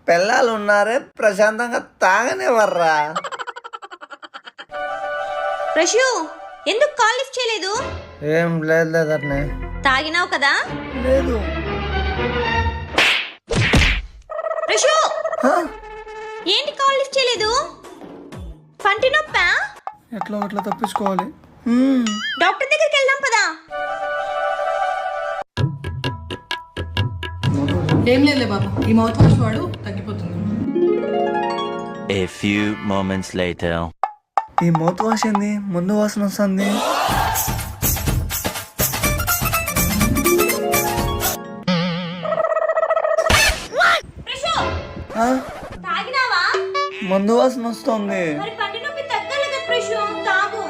పిల్లలు ఉన్నారే ప్రశాంతంగా తాగనివ్వర్రా. ప్రశు ఎందుకు కాల్ లిఫ్ట్ చేయలేదు? ఏం లేదనే. తాగినావు కదా? లేదు. ప్రశు హ? ఏంటి కాల్ లిఫ్ట్ చేయలేదు? పంటి నొప్పా? ఎట్లా తప్పించుకోవాలి? డాక్టర్ దగ్గరికి వెళ్దాం పదా. ఏం లేదులే బాబా, ఈ మౌత్ వాష్ వాడు తగ్గిపోతుంది. A few moments later. ఈ మౌత్ వాష్ ఏంది ముందు వాసన వస్తుంది? ప్రశు ఆ? తాగినావా? మందు వాసన వస్తుంది. మరి పంటి నొప్పి తగ్గాలి కదా ప్రశు, తాగు.